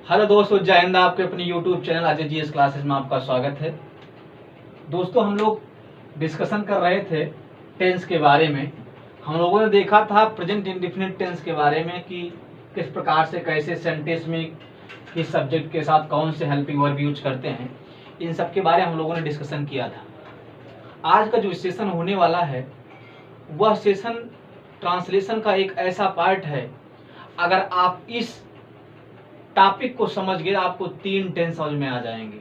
Hello दोस्तों, जय हिंद। आपके अपने YouTube channel Ajay GS classes में आपका स्वागत है। दोस्तों, हम लोग डिस्कशन कर रहे थे टेंस के बारे में। हम लोगों ने देखा था प्रेजेंट इंडेफिनिट टेंस के बारे में कि किस प्रकार से कैसे सेंटेंस में किस सब्जेक्ट के साथ कौन से हेल्पिंग वर्ब यूज करते हैं। इन सब के बारे में हम लोगों ने डिस्कशन किया था। आज का जो सेशन होने वाला है वह सेशन ट्रांसलेशन का एक ऐसा पार्ट है। अगर आप इस टॉपिक को समझ गए आपको 3 टेंस समझ में आ जाएंगे।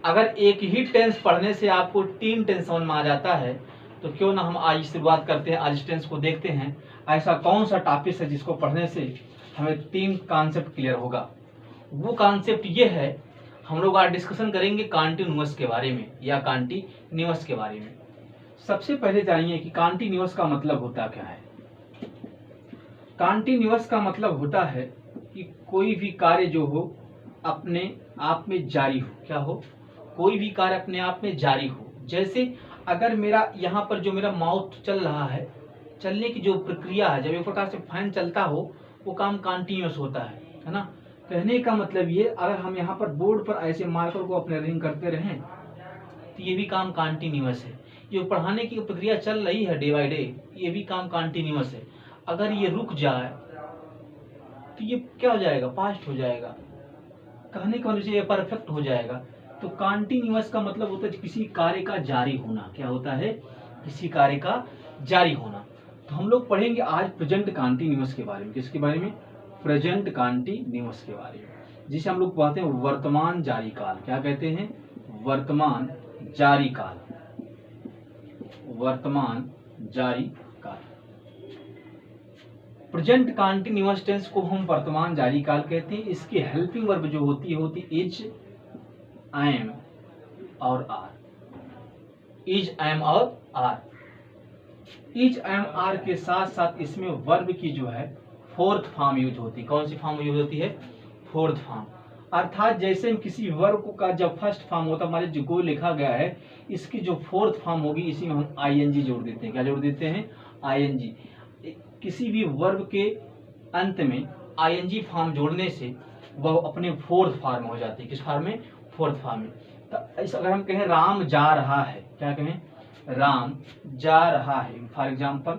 अगर एक ही टेंस पढ़ने से आपको 3 टेंस समझ में आ जाता है तो क्यों ना हम आज शुरुआत करते हैं। आज इस टेंस को देखते हैं, ऐसा कौन सा टॉपिक है जिसको पढ़ने से हमें 3 कॉन्सेप्ट क्लियर होगा। वो कॉन्सेप्ट ये है, हम लोग आज डिस्कशन करेंगे कॉन्टिन्यूअस के बारे में या कॉन्टिन्यूअस के बारे में। सबसे पहले जानिए कि कॉन्टिन्यूअस का मतलब होता क्या है। कॉन्टिन्यूअस का मतलब होता है कि कोई भी कार्य जो हो अपने आप में जारी हो। क्या हो? कोई भी कार्य अपने आप में जारी हो। जैसे अगर मेरा यहाँ पर जो मेरा माउथ चल रहा है, चलने की जो प्रक्रिया है, जब एक प्रकार से फैन चलता हो वो काम कॉन्टिन्यूअस होता है ना। कहने का मतलब ये, अगर हम यहाँ पर बोर्ड पर ऐसे मार्कर को अपने रिंग करते रहें तो ये भी काम कॉन्टिन्यूअस है। जो पढ़ाने की प्रक्रिया चल रही है डे बाय डे, ये भी काम कॉन्टिन्यूअस है। अगर ये रुक जाए तो ये क्या हो जाएगा? पास्ट हो जाएगा। कहने का मतलब ये परफेक्ट हो जाएगा। तो कॉन्टिन्यूअस का मतलब होता है किसी कार्य का जारी होना। क्या होता है? किसी कार्य का जारी होना। तो हम लोग पढ़ेंगे आज प्रेजेंट कॉन्टिन्यूअस के बारे में। किसके बारे में? प्रेजेंट कॉन्टिन्यूअस के बारे में, जिसे हम लोग कहते हैं वर्तमान जारी काल। क्या कहते हैं? वर्तमान जारी काल। वर्तमान जारी काल। प्रेजेंट कॉन्टिन्यूअस टेंस को हम वर्तमान जारी काल कहते हैं। इसकी हेल्पिंग वर्ब जो होती इज, एम और आर। इज, एम और आर। इज, एम, आर के साथ साथ इसमें वर्ब की जो है फोर्थ फॉर्म यूज होती है। कौन सी फॉर्म यूज होती है? Fourth form. अर्थात जैसे किसी वर्ब का जब फर्स्ट फॉर्म होता है, हमारे जो को लिखा गया है, इसकी जो फोर्थ फॉर्म होगी इसी में हम आईएनजी जोड़ देते हैं। क्या जोड़ देते हैं? आईएनजी। किसी भी वर्ब के अंत में आईएनजी फॉर्म जोड़ने से वह अपने फोर्थ फॉर्म में हो जाती है। किस फॉर्म में? फोर्थ फॉर्म में। तो इस अगर हम कहें राम जा रहा है, क्या कहें? राम जा रहा है। फॉर एग्जाम्पल,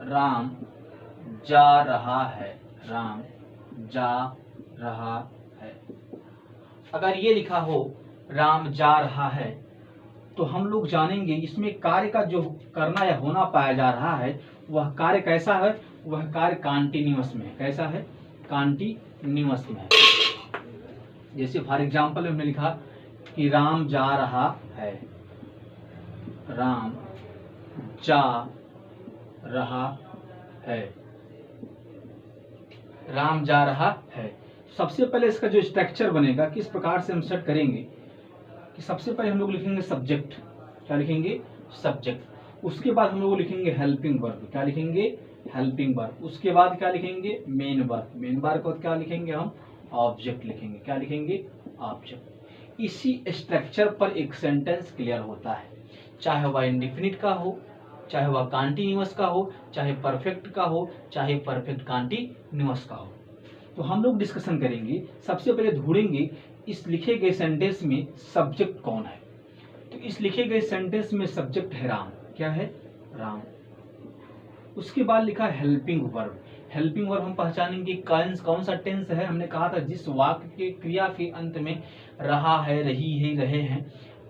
राम जा रहा है। राम जा रहा है। अगर ये लिखा हो राम जा रहा है तो हम लोग जानेंगे इसमें कार्य का जो करना या होना पाया जा रहा है वह कार्य कैसा है? वह कार्य कॉन्टिन्यूअस में है। कैसा है? कॉन्टिन्यूअस में है। जैसे फॉर एग्जाम्पल हमने लिखा कि राम जा रहा है। राम जा रहा है। राम जा रहा है। सबसे पहले इसका जो स्ट्रक्चर बनेगा, किस प्रकार से हम सेट करेंगे कि सबसे पहले हम लोग लिखेंगे सब्जेक्ट। क्या लिखेंगे? सब्जेक्ट। उसके बाद हम लोग लिखेंगे हेल्पिंग वर्ब। क्या लिखेंगे? Helping verb. उसके बाद क्या लिखेंगे? Main verb. मेन वर्ब को क्या लिखेंगे हम? ऑब्जेक्ट लिखेंगे। क्या लिखेंगे? ऑब्जेक्ट। इसी स्ट्रक्चर पर एक सेंटेंस क्लियर होता है, चाहे वह इंडेफिनिट का हो, चाहे वह कॉन्टिन्यूअस का हो, चाहे परफेक्ट का हो, चाहे परफेक्ट कॉन्टिन्यूअस का हो। तो हम लोग डिस्कशन करेंगे। सबसे पहले ढूंढेंगे इस लिखे गए सेंटेंस में सब्जेक्ट कौन है। तो इस लिखे गए सेंटेंस में सब्जेक्ट है राम। क्या है? राम। उसके बाद लिखा हेल्पिंग वर्ब। हेल्पिंग वर्ब हम पहचानेंगे कौन सा टेंस है। हमने कहा था जिस वाक्य के क्रिया के अंत में रहा है, रही है, रहे हैं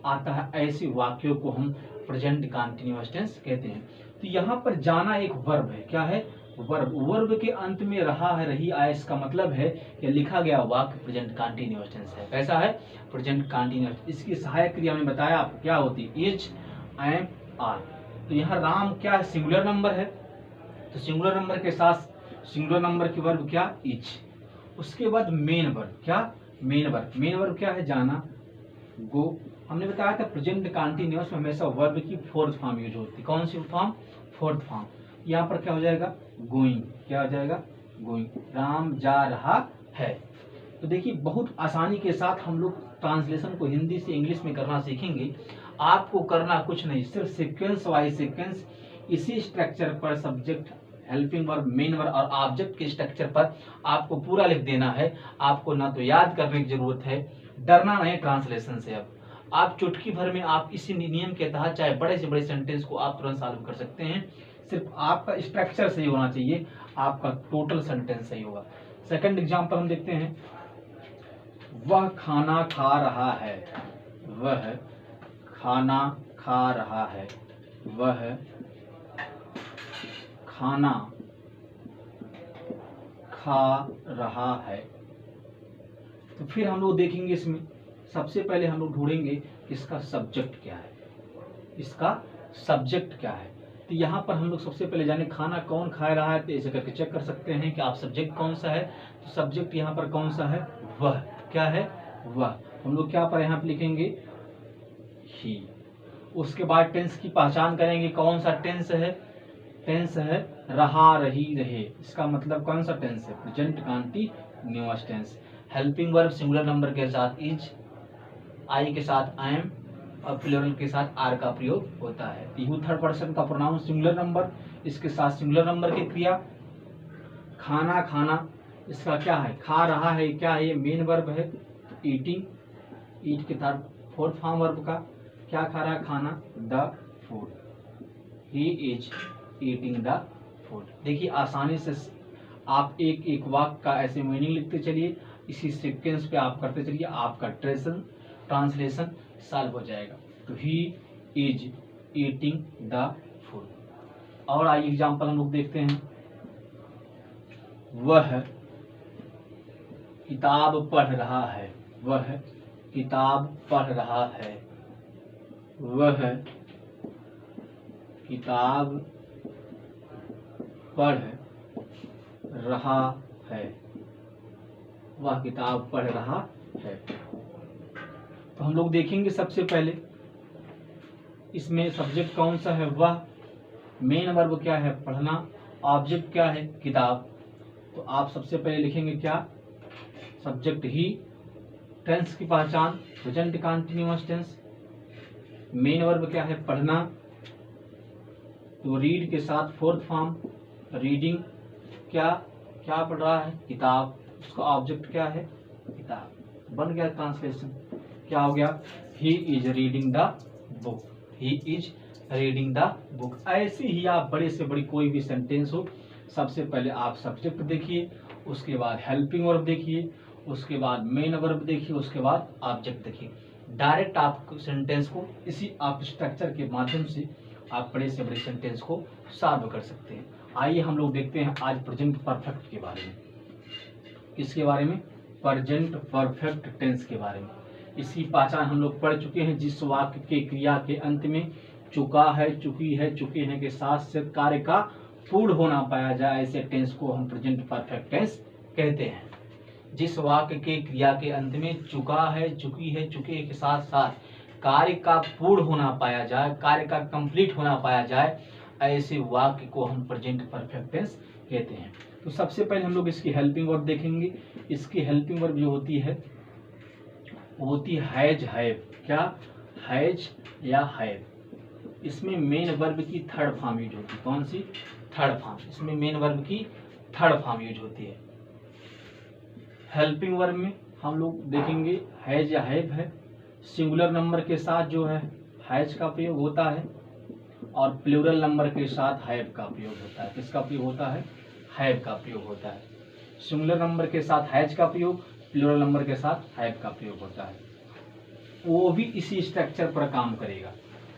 आता है, ऐसे वाक्यों को हम प्रेजेंट कॉन्टिन्यूअस टेंस कहते हैं। तो यहाँ पर जाना एक वर्ब है। क्या है? वर्ब। वर्ब के अंत में रहा है, रही आया, इसका मतलब है कि लिखा गया वाक्य प्रेजेंट कॉन्टिन्यूअस टेंस है। कैसा है? Present continuous. इसकी सहायक क्रिया में बताया आपको क्या होती है? Is, am, are. तो यहाँ राम क्या है? सिंगुलर नंबर है। तो सिंगुलर नंबर के साथ सिंगुलर नंबर की वर्ब क्या? इज। उसके बाद मेन वर्ब। क्या? Main verb. मेन वर्ब क्या है? जाना, गो। हमने बताया था प्रेजेंट कॉन्टिन्यूअस में हमेशा वर्ब की फोर्थ फॉर्म यूज होती है। कौन सी फॉर्म? Fourth form. यहाँ पर क्या हो जाएगा? गोइंग। क्या हो जाएगा? गोइंग। राम जा रहा है। तो देखिए बहुत आसानी के साथ हम लोग ट्रांसलेशन को हिंदी से इंग्लिश में करना सीखेंगे। आपको करना कुछ नहीं, सिर्फ सीक्वेंस वाइज सीक्वेंस इसी स्ट्रक्चर पर subject, helping verb, main verb और ऑब्जेक्ट के स्ट्रक्चर पर आपको पूरा लिख देना है। आपको ना तो याद करने की जरूरत है, डरना नहीं ट्रांसलेशन से। अब आप चुटकी भर में आप इसी नियम के तहत चाहे बड़े से बड़े सेंटेंस को आप तुरंत सॉल्व कर सकते हैं। सिर्फ आपका स्ट्रक्चर सही होना चाहिए, आपका टोटल सेंटेंस सही होगा। सेकंड एग्जांपल हम देखते हैं, वह खाना खा रहा है, वह खाना खा रहा है, वह खाना खा रहा है। तो फिर हम लोग देखेंगे इसमें सबसे पहले हम लोग ढूंढेंगे इसका सब्जेक्ट क्या है, इसका सब्जेक्ट क्या है। तो यहाँ पर हम लोग सबसे पहले जाने खाना कौन खा रहा है, तो ऐसे करके चेक कर सकते हैं कि आप सब्जेक्ट कौन सा है। तो सब्जेक्ट यहाँ पर कौन सा है, वह। क्या है, वह। हम लोग क्या पर यहाँ पे लिखेंगे, ही। उसके बाद टेंस की पहचान करेंगे, कौन सा टेंस है, टेंस है रहा, रही, रहे। इसका मतलब कौन सा टेंस है, present continuous tense. Helping verb singular number के साथ इज, आई के साथ आई एम और प्लूरल के साथ आर का प्रयोग होता है। यू थर्ड पर्सन का प्रोनाउन सिंगुलर नंबर, इसके साथ सिंगुलर नंबर की क्रिया। खाना खाना इसका क्या है, खा रहा है, क्या है, ये मेन वर्ब है। ईटिंग, ईट के साथ फोर्थ फॉर्म वर्ब का क्या खा रहा है, खाना, the food, he is eating the food. देखिए आसानी से आप एक एक वाक्य का ऐसे मीनिंग लिखते चलिए, इसी सीक्वेंस पे आप करते चलिए, आपका ट्रांसलेशन सॉल्व हो जाएगा। तो he is eating the food. और आइए एग्जाम्पल हम लोग देखते हैं, वह किताब पढ़ रहा है, वह किताब पढ़ रहा है, वह किताब पढ़ रहा है, वह किताब पढ़ रहा है। तो हम लोग देखेंगे सबसे पहले इसमें सब्जेक्ट कौन सा है, वह। मेन वर्ब क्या है, पढ़ना। ऑब्जेक्ट क्या है, किताब। तो आप सबसे पहले लिखेंगे क्या, सब्जेक्ट ही। टेंस की पहचान present continuous tense. Main verb क्या है, पढ़ना। तो रीड के साथ फोर्थ फॉर्म रीडिंग, क्या क्या पढ़ रहा है, किताब। उसका ऑब्जेक्ट क्या है, किताब। बन गया ट्रांसलेशन, क्या हो गया, he is reading the book, he is reading the book. ऐसे ही आप बड़े से बड़ी कोई भी सेंटेंस हो, सबसे पहले आप सब्जेक्ट देखिए, उसके बाद हेल्पिंग वर्ब देखिए, उसके बाद मेन वर्ब देखिए, उसके बाद ऑब्जेक्ट देखिए। डायरेक्ट आप सेंटेंस को इसी आप स्ट्रक्चर के माध्यम से आप बड़े से बड़े सेंटेंस को सॉल्व कर सकते हैं। आइए हम लोग देखते हैं आज प्रेजेंट परफेक्ट के बारे में। किसके बारे में, प्रेजेंट परफेक्ट टेंस के बारे में। इसकी पहचान हम लोग पढ़ चुके हैं, जिस वाक्य के क्रिया के अंत में चुका है, चुकी है, चुके हैं के साथ से कार्य का पूर्ण होना पाया जाए, ऐसे टेंस को हम प्रेजेंट परफेक्ट टेंस कहते हैं। जिस वाक्य के क्रिया के अंत में चुका है, चुकी है, चुके के साथ साथ कार्य का पूर्ण होना पाया जाए, कार्य का कंप्लीट होना पाया जाए, ऐसे वाक्य को हम प्रेजेंट परफेक्ट टेंस कहते हैं। तो सबसे पहले हम लोग इसकी हेल्पिंग वर्ब देखेंगे। इसकी हेल्पिंग वर्ब जो होती है वो होती है हैज, हैव। क्या, हैज या हैव। इसमें मेन वर्ब की थर्ड फॉर्म यूज होती है। कौन सी, थर्ड फॉर्म। इसमें मेन वर्ब की थर्ड फॉर्म यूज होती है। हेल्पिंग वर्ब में हम लोग देखेंगे हैज या हैव है। सिंगुलर नंबर के साथ जो है हैज का प्रयोग होता है और प्लूरल नंबर के साथ हैव का प्रयोग होता है। किसका प्रयोग होता है, हैव का प्रयोग होता है। सिंगुलर नंबर के साथ हैज का प्रयोग, प्लूरल नंबर के साथ हैव का प्रयोग होता है। वो भी इसी स्ट्रक्चर पर काम करेगा,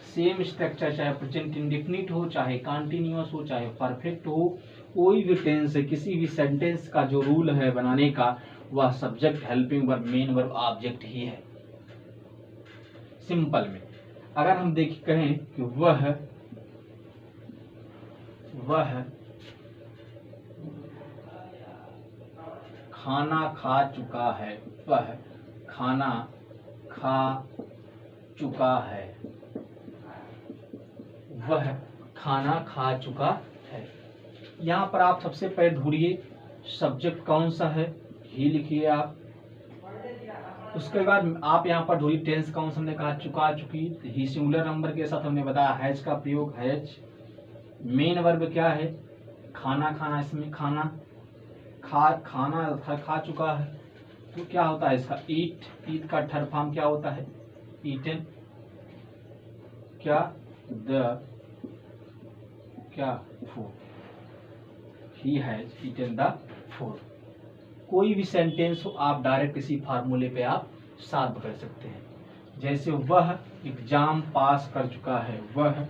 सेम स्ट्रक्चर, चाहे प्रेजेंट इंडेफिनिट हो, चाहे कंटीन्यूअस हो, चाहे परफेक्ट हो, कोई भी टेंस है, किसी भी सेंटेंस का जो रूल है बनाने का, वह subject, helping verb, main verb, object ही है। सिंपल में अगर हम देख कहें कि वह खाना खा चुका है, वह खाना खा चुका है, वह खाना खा चुका है। यहाँ पर आप सबसे पहले ढूंढिए सब्जेक्ट कौन सा है, ही लिखिए आप। उसके बाद आप यहाँ पर ढूंढिए टेंस कौन सा, हमने कहा चुका, चुकी। ही सिंगुलर नंबर के साथ हमने बताया हैज का प्रयोग, हैज। मेन वर्ब क्या है, खाना खाना, इसमें खाना खाना खा चुका है, तो क्या होता है इसका ईट, ईट का थर्ड फॉर्म क्या होता है ईटन, क्या food, he has eaten the food. कोई भी सेंटेंस हो आप डायरेक्ट इसी फार्मूले पे आप सॉल्व कर सकते हैं। जैसे वह एग्जाम पास कर चुका है, वह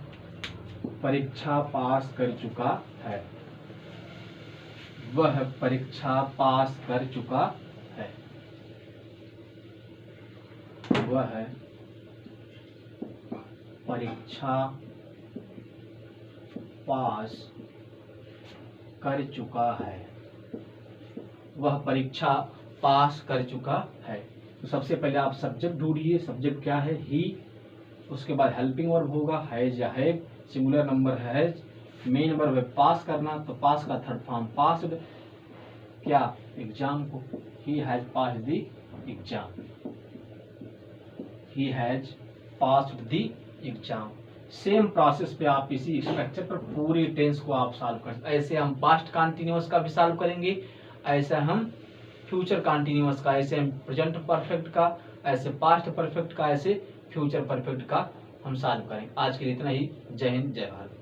परीक्षा पास कर चुका है, वह परीक्षा पास कर चुका है, वह परीक्षा पास कर चुका है, वह परीक्षा पास कर चुका है। तो सबसे पहले आप सब्जेक्ट ढूंढिए, सब्जेक्ट क्या है ही, उसके बाद हेल्पिंग वर्ब होगा हैज या have, singular number has, main verb है पास करना, तो पास का थर्ड फॉर्म पास्ड, क्या एग्जाम को, he has passed the exam, he has passed the exam. Same process पे आप इसी स्ट्रक्चर पर पूरी टेंस को आप सॉल्व कर, ऐसे हम पास्ट कंटिन्यूअस का भी सॉल्व करेंगे, ऐसा हम फ्यूचर कंटिन्यूअस का, ऐसे हम प्रेजेंट परफेक्ट का, ऐसे पास्ट परफेक्ट का, ऐसे फ्यूचर परफेक्ट का हम सॉल्व करेंगे। आज के लिए इतना ही। जय हिंद, जय भारत।